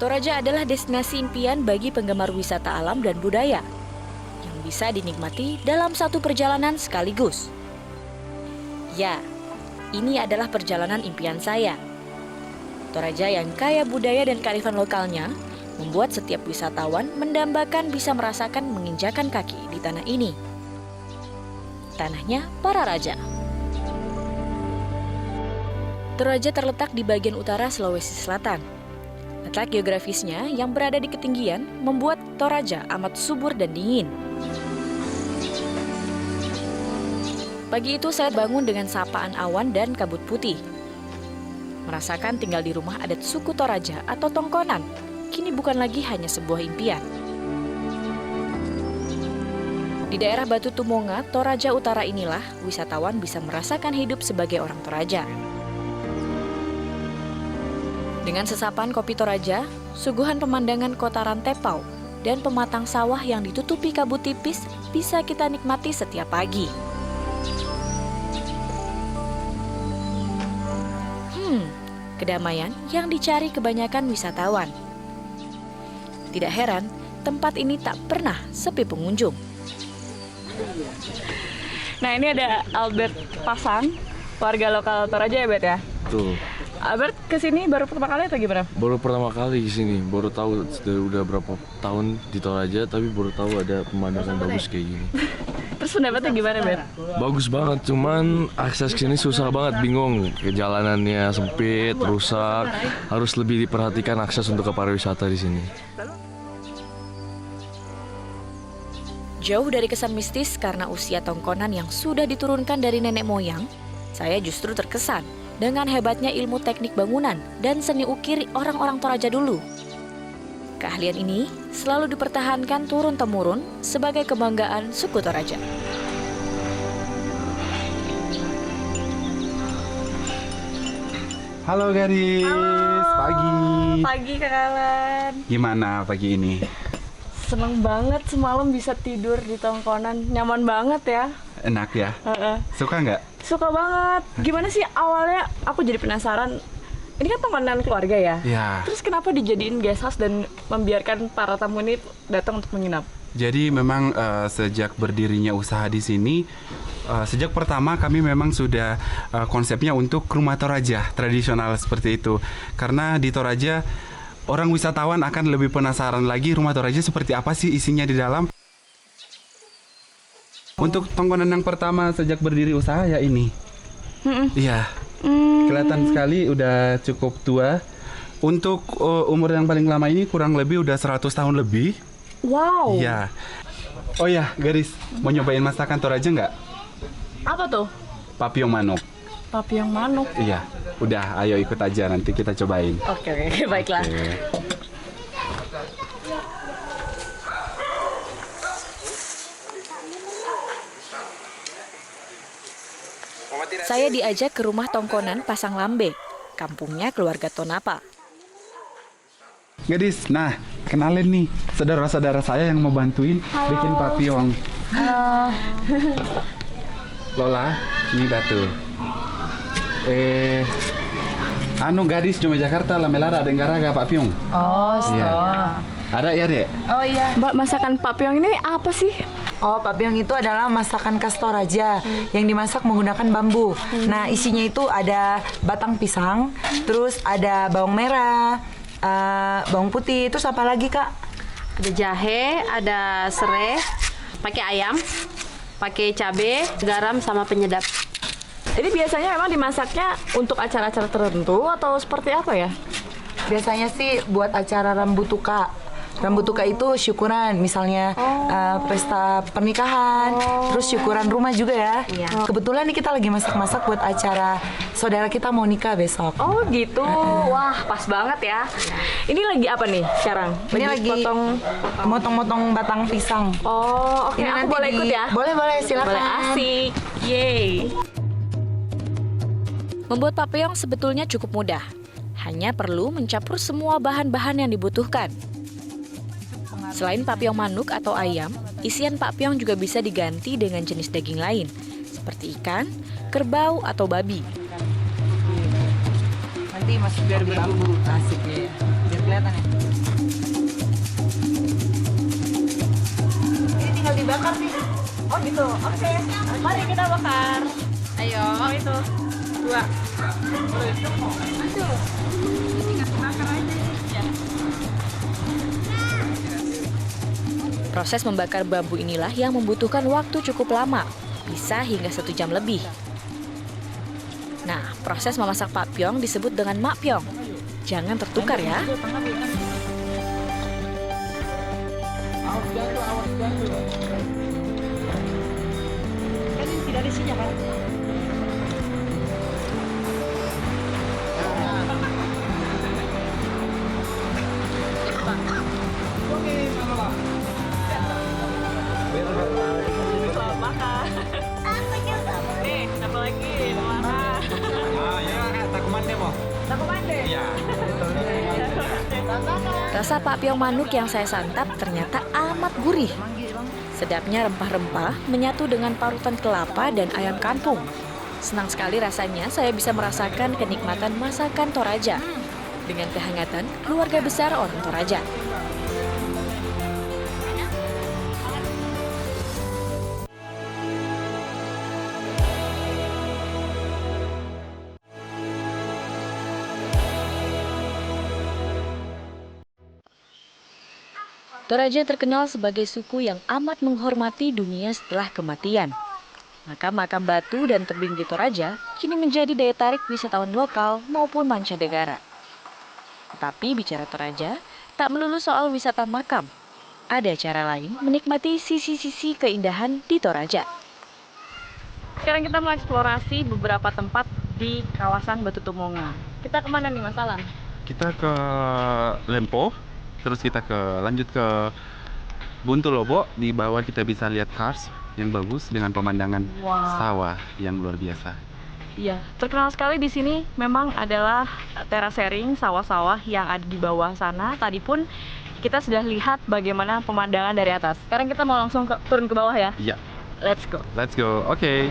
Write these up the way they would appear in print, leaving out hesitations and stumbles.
Toraja adalah destinasi impian bagi penggemar wisata alam dan budaya yang bisa dinikmati dalam satu perjalanan sekaligus. Ya, ini adalah perjalanan impian saya. Toraja yang kaya budaya dan kearifan lokalnya membuat setiap wisatawan mendambakan bisa merasakan menginjakan kaki di tanah ini. Tanahnya para raja. Toraja terletak di bagian utara Sulawesi Selatan. Letak geografisnya yang berada di ketinggian membuat Toraja amat subur dan dingin. Pagi itu saya bangun dengan sapaan awan dan kabut putih. Merasakan tinggal di rumah adat suku Toraja atau Tongkonan, kini bukan lagi hanya sebuah impian. Di daerah Batu Tumonga, Toraja Utara inilah wisatawan bisa merasakan hidup sebagai orang Toraja. Dengan sesapan kopi Toraja, suguhan pemandangan kota Rantepao, dan pematang sawah yang ditutupi kabut tipis bisa kita nikmati setiap pagi. Kedamaian yang dicari kebanyakan wisatawan. Tidak heran, tempat ini tak pernah sepi pengunjung. Nah, ini ada Albert Pasang, warga lokal Toraja ya, Bet ya? Tuh. Albert kesini baru pertama kali atau gimana? Baru pertama kali di sini, baru tahu udah berapa tahun di Toraja, tapi baru tahu ada pemandangan bagus kayak gini. Terus pendapatnya gimana, Bet? Bagus banget, cuman akses ke sini susah banget, bingung. Jalanannya sempit, rusak, harus lebih diperhatikan akses untuk ke pariwisata di sini. Jauh dari kesan mistis karena usia Tongkonan yang sudah diturunkan dari nenek moyang, saya justru terkesan dengan hebatnya ilmu teknik bangunan dan seni ukir orang-orang Toraja dulu. Keahlian ini selalu dipertahankan turun-temurun sebagai kebanggaan suku Toraja. Halo gadis, pagi. Pagi Kak Alan. Gimana pagi ini? Seneng banget semalam bisa tidur di Tongkonan, nyaman banget ya. Enak ya? Suka nggak? Suka banget. Gimana sih awalnya aku jadi penasaran. Ini kan Tongkonan keluarga ya? Ya. Terus kenapa dijadiin guest house dan membiarkan para tamu ini datang untuk menginap? Jadi memang sejak berdirinya usaha di sini, sejak pertama kami memang sudah konsepnya untuk rumah Toraja tradisional seperti itu. Karena di Toraja orang wisatawan akan lebih penasaran lagi rumah Toraja seperti apa sih isinya di dalam. Untuk Tongkonan yang pertama sejak berdiri usaha ya ini. Iya. Kelihatan sekali udah cukup tua. Untuk umur yang paling lama ini kurang lebih udah 100 tahun lebih. Wow. Iya. Oh ya, gadis, mau nyobain masakan Toraja nggak? Apa tuh? Papiong manuk. Papiong manuk. Iya. Udah, ayo ikut aja nanti kita cobain. Oke, baiklah. Oke. Saya diajak ke rumah Tongkonan Pasang Lambe, kampungnya keluarga Tonapa. Gadis, nah kenalin nih saudara-saudara saya yang mau bantuin bikin papiong. Lola, ini Batu. Anu gadis cuma Jakarta Lamelara Denggaraga papiong. Oh, Iya. Ada ya, Dek? Oh iya. Mbak, masakan papiong ini apa sih? Oh, papiong itu adalah masakan khas Toraja yang dimasak menggunakan bambu. Nah, isinya itu ada batang pisang, terus ada bawang merah, bawang putih, terus apa lagi, Kak? Ada jahe, ada serai, pakai ayam, pakai cabai, garam sama penyedap. Ini biasanya memang dimasaknya untuk acara-acara tertentu atau seperti apa ya? Biasanya sih buat acara rambutuka. Rambutuka itu syukuran, misalnya pesta pernikahan, terus syukuran rumah juga ya. Iya. Kebetulan nih kita lagi masak-masak buat acara saudara kita mau nikah besok. Oh gitu, wah pas banget ya. Ini lagi apa nih sekarang? Ini lagi motong-motong batang pisang. Oh oke, Ini aku nanti boleh ikut ya? Boleh, silakan. Boleh, asik, yeay. Membuat papiong sebetulnya cukup mudah. Hanya perlu mencampur semua bahan-bahan yang dibutuhkan. Selain papiong manuk atau ayam, isian papiong juga bisa diganti dengan jenis daging lain, seperti ikan, kerbau, atau babi. Nanti masuk biar berbumbu asik ya. Biar kelihatan ya. bakar nih. Oh gitu. Oke. Mari kita bakar. Ayo. Oh itu. 2. Proses membakar bambu inilah yang membutuhkan waktu cukup lama, bisa hingga 1 jam lebih. Nah, proses memasak papyong disebut dengan makpyong. Jangan tertukar ya. Nih, apa lagi? Rasa papyong manuk yang saya santap ternyata amat gurih. Sedapnya rempah-rempah menyatu dengan parutan kelapa dan ayam kampung. Senang sekali rasanya saya bisa merasakan kenikmatan masakan Toraja dengan kehangatan keluarga besar orang Toraja. Toraja terkenal sebagai suku yang amat menghormati dunia setelah kematian. Makam-makam batu dan tebing di Toraja kini menjadi daya tarik wisatawan lokal maupun mancanegara. Tetapi bicara Toraja, tak melulu soal wisata makam. Ada cara lain menikmati sisi-sisi keindahan di Toraja. Sekarang kita mau eksplorasi beberapa tempat di kawasan Batu Tomonga. Kita kemana nih Mas Alan? Kita ke Lempo, terus kita lanjut ke Buntu Lobo. Di bawah kita bisa lihat Kars yang bagus dengan pemandangan sawah yang luar biasa. Iya, terkenal sekali di sini memang adalah terasering sawah-sawah yang ada di bawah sana. Tadi pun kita sudah lihat bagaimana pemandangan dari atas. Sekarang kita mau langsung turun ke bawah ya. Iya, Let's go. let's go. Oke.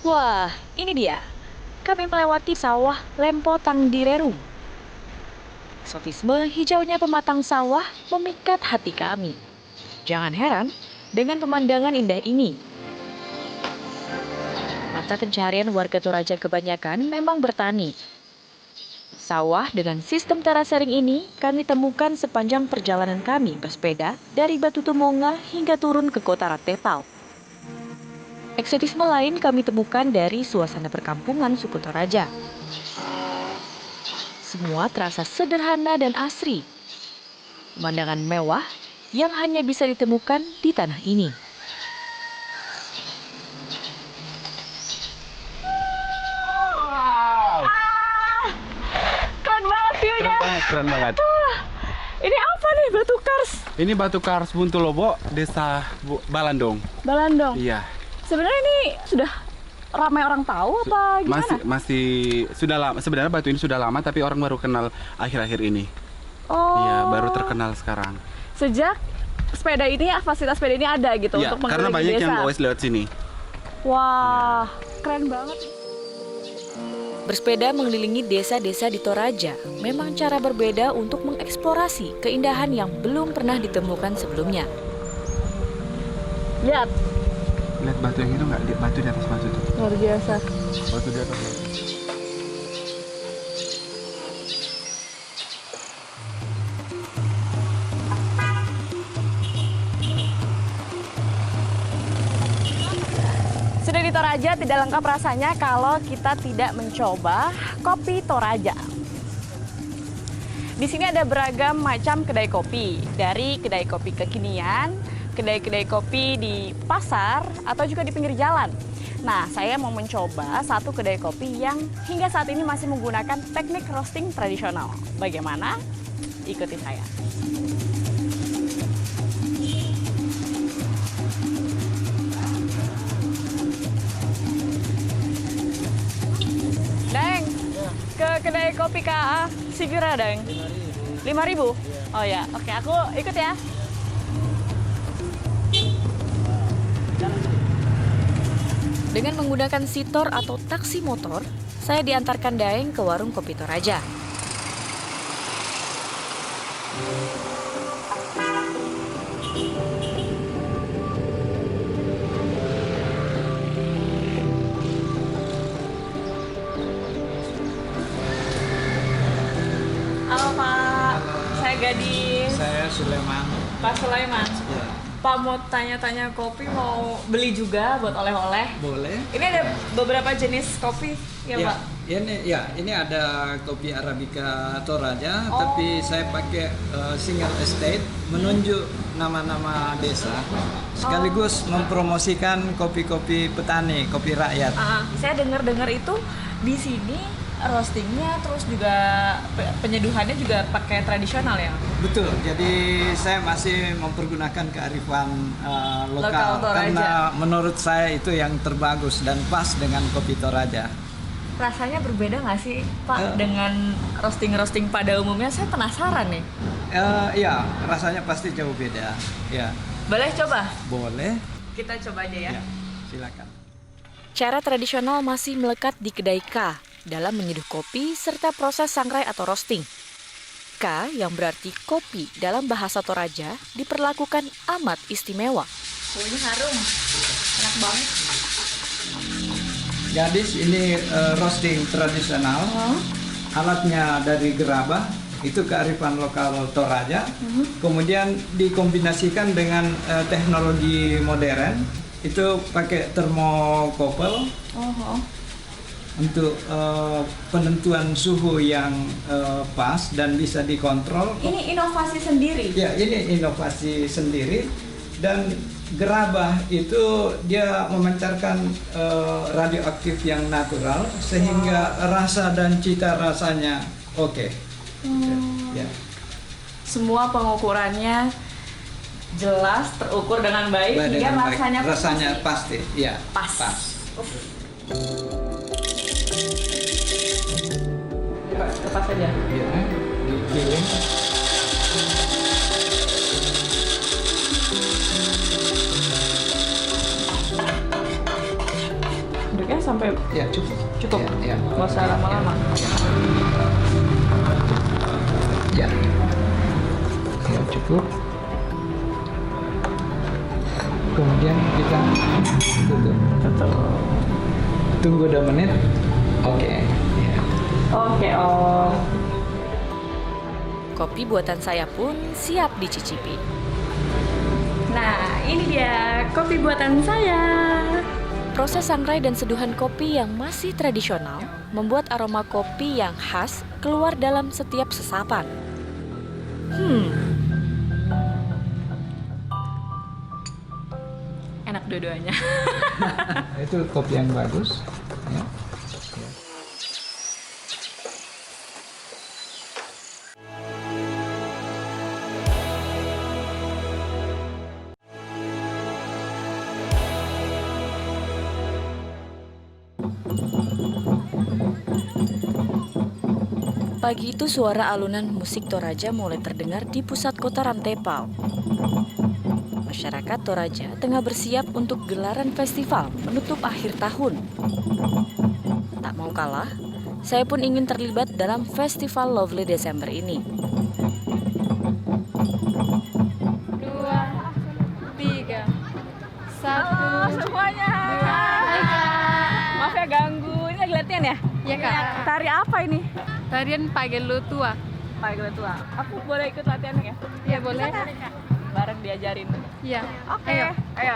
Wah, ini dia. Kami melewati sawah Lempo Tangdirerum. Eksotisme hijaunya pematang sawah memikat hati kami. Jangan heran dengan pemandangan indah ini. Mata pencaharian warga Toraja kebanyakan memang bertani. Sawah dengan sistem terasering ini kami temukan sepanjang perjalanan kami bersepeda dari Batu Tomonga hingga turun ke kota Ratepal. Eksotisme lain kami temukan dari suasana perkampungan suku Toraja. Semua terasa sederhana dan asri. Pemandangan mewah yang hanya bisa ditemukan di tanah ini. Keren banget view-nya. Keren banget. Ini apa nih Batu Kars? Ini Batu Kars Buntu Lobo, Desa Balandong. Balandong. Iya. Sebenarnya ini sudah ramai orang tahu apa gimana? Masih sudah lama. Sebenarnya batu ini sudah lama, tapi orang baru kenal akhir-akhir ini. Oh. Iya, baru terkenal sekarang. Sejak sepeda ini, fasilitas sepeda ini ada gitu Iya, untuk karena mengelilingi banyak desa. yang always lewat sini. Wah, keren banget. Bersepeda mengelilingi desa-desa di Toraja memang cara berbeda untuk mengeksplorasi keindahan yang belum pernah ditemukan sebelumnya. Lihat, Lihat batu yang itu nggak? Batu di atas batu tuh. luar biasa. Batu di atas batu. Sudah di Toraja tidak lengkap rasanya kalau kita tidak mencoba kopi Toraja. Di sini ada beragam macam kedai kopi, dari kedai kopi kekinian, kedai-kedai kopi di pasar, atau juga di pinggir jalan. Nah, saya mau mencoba satu kedai kopi yang hingga saat ini masih menggunakan teknik roasting tradisional. Bagaimana? Ikuti saya. Deng, ke kedai kopi KA Sigura, Deng. 5.000? Oh ya, oke, aku ikut ya. Dengan menggunakan sitor atau taksi motor, saya diantarkan Daeng ke warung kopi Toraja. Halo Pak, saya Gadis. Saya Sulaiman. Pak Sulaiman. Ya, Pak mau tanya-tanya kopi, mau beli juga buat oleh-oleh. boleh. Ini ada beberapa jenis kopi ya, Pak? Ini ada kopi Arabica Toraja, Oh. tapi saya pakai single estate menunjuk nama-nama desa, sekaligus mempromosikan kopi-kopi petani, kopi rakyat. Saya dengar-dengar itu di sini roastingnya terus juga penyeduhannya juga pakai tradisional ya. Betul. Jadi saya masih mempergunakan kearifan Lokal lokal Toraja. karena menurut saya itu yang terbagus dan pas dengan kopi Toraja. Rasanya berbeda nggak sih Pak dengan roasting-roasting pada umumnya? Saya penasaran nih. Ya, rasanya pasti jauh beda. Ya, Boleh coba? boleh. Kita coba aja ya. Ya, silakan. Cara tradisional masih melekat di kedai K dalam menyeduh kopi serta proses sangrai atau roasting. K yang berarti kopi dalam bahasa Toraja diperlakukan amat istimewa. Baunya harum. Enak banget. Gadis ini roasting tradisional. Alatnya dari gerabah, itu kearifan lokal Toraja. Kemudian dikombinasikan dengan teknologi modern. Itu pakai thermocouple untuk penentuan suhu yang pas dan bisa dikontrol. Ini inovasi sendiri. Ya, ini inovasi sendiri. Dan gerabah itu dia memancarkan radioaktif yang natural sehingga rasa dan cita rasanya oke. Ya. Semua pengukurannya jelas, terukur dengan baik, hingga Dengan baik. rasanya pun rasanya pasti pasti, ya. pas. Tepat saja. Ya, digiling. Duduknya sampai Ya, cukup. cukup. Ya, ya. Nggak usah lama-lama. Ya. Ya, cukup. Kemudian kita tutup. Tunggu 2 menit. Oke. Ya. Oke, Om. Kopi buatan saya pun siap dicicipi. Nah, ini dia kopi buatan saya. Proses sangrai dan seduhan kopi yang masih tradisional membuat aroma kopi yang khas keluar dalam setiap sesapan. Enak dua-duanya. Itu kopi yang bagus. Ya. Pagi itu suara alunan musik Toraja mulai terdengar di pusat kota Rantepal. Masyarakat Toraja tengah bersiap untuk gelaran festival menutup akhir tahun. Tak mau kalah, saya pun ingin terlibat dalam festival Lovely Desember ini. 2, 3, 1. Semuanya. Maaf ya ganggu. Ini lagi latihan ya? Ya Kak, Tari apa ini? tarian Pagelo Tua. Pagelo tua. Aku boleh ikut latihannya ya? Ya boleh. Bareng diajarin. Ya. Oke. Ayo. Ayo.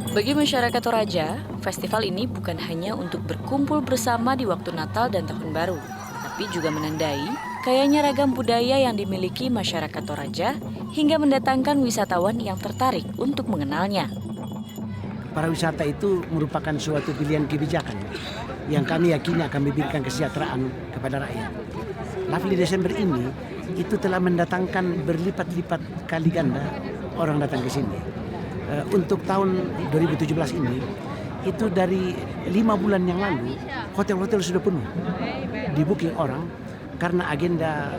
Bagi masyarakat Toraja, festival ini bukan hanya untuk berkumpul bersama di waktu Natal dan Tahun Baru, tapi juga menandai kayanya ragam budaya yang dimiliki masyarakat Toraja hingga mendatangkan wisatawan yang tertarik untuk mengenalnya. pariwisata itu merupakan suatu pilihan kebijakan yang kami yakini akan memberikan kesejahteraan kepada rakyat. Lovely Desember ini itu telah mendatangkan berlipat-lipat kali ganda orang datang ke sini. Untuk tahun 2017 ini, itu dari 5 bulan yang lalu, hotel-hotel sudah penuh, di-booking orang, karena agenda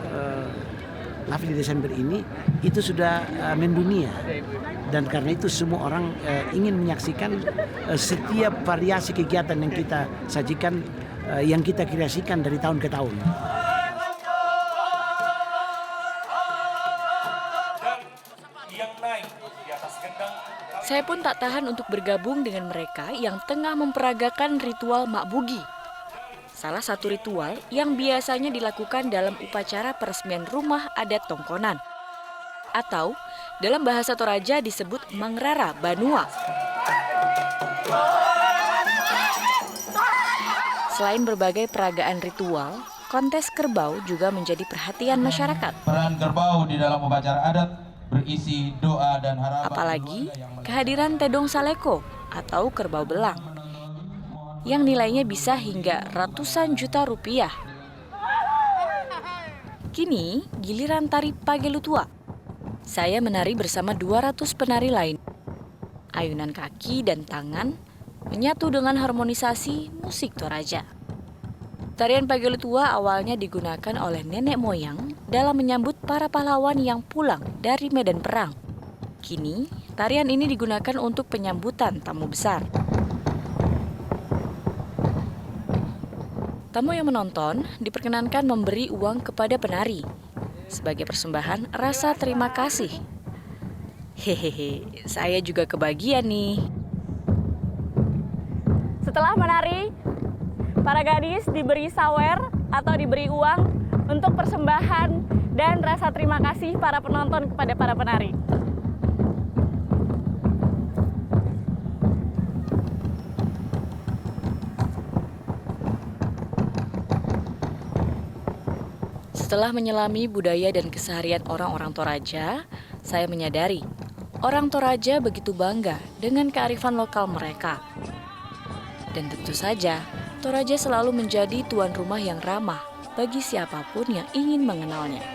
Lovely Desember ini itu sudah mendunia. Dan karena itu semua orang ingin menyaksikan setiap variasi kegiatan yang kita sajikan, yang kita kreasikan dari tahun ke tahun. Saya pun tak tahan untuk bergabung dengan mereka yang tengah memperagakan ritual Mak Bugi. Salah satu ritual yang biasanya dilakukan dalam upacara peresmian rumah adat Tongkonan. Atau dalam bahasa Toraja disebut Mangrara Banua. Selain berbagai peragaan ritual, kontes kerbau juga menjadi perhatian masyarakat. Peran kerbau di dalam upacara adat berisi doa dan harapan. Apalagi kehadiran Tedong Saleko atau kerbau belang yang nilainya bisa hingga ratusan juta rupiah. Kini giliran tari Pagelutua. Saya menari bersama 200 penari lain. Ayunan kaki dan tangan menyatu dengan harmonisasi musik Toraja. Tarian Pagelutua awalnya digunakan oleh nenek moyang dalam menyambut para pahlawan yang pulang dari medan perang. Kini, tarian ini digunakan untuk penyambutan tamu besar. Tamu yang menonton diperkenankan memberi uang kepada penari sebagai persembahan rasa terima kasih. Hehehe, saya juga kebagian nih. Setelah menari, para gadis diberi sawer atau diberi uang untuk persembahan dan rasa terima kasih para penonton kepada para penari. Setelah menyelami budaya dan keseharian orang-orang Toraja, saya menyadari orang Toraja begitu bangga dengan kearifan lokal mereka. Dan tentu saja, Toraja selalu menjadi tuan rumah yang ramah bagi siapapun yang ingin mengenalnya.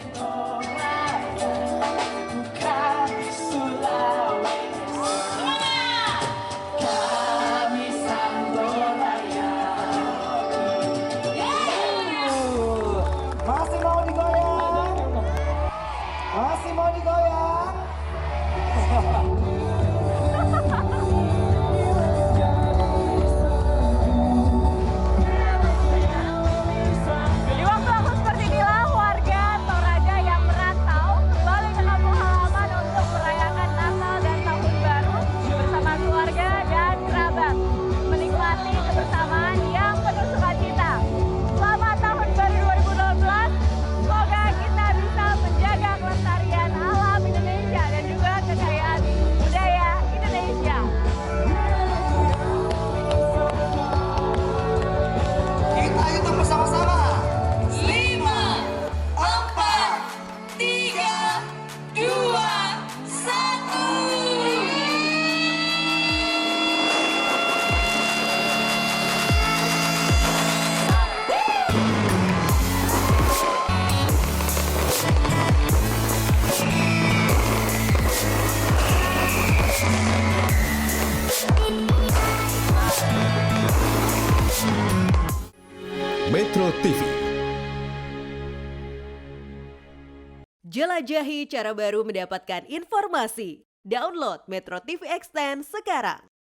Masih mau digoyang? Masih mau digoyang? Di waktu aku seperti inilah warga Toraja yang merantau kembali ke kampung halaman untuk merayakan Natal dan Tahun Baru bersama keluarga dan kerabat, menikmati kebersamaan yang penuh sukacita. Selamat Tahun Baru 2012. Semoga kita bisa menjaga kelestarian alam Indonesia dan juga kekayaan budaya Indonesia. Kita hitung bersama-sama. 5, 4, 3, 2, 1. Metro TV. Jelajahi cara baru mendapatkan informasi. Download Metro TV Extend sekarang.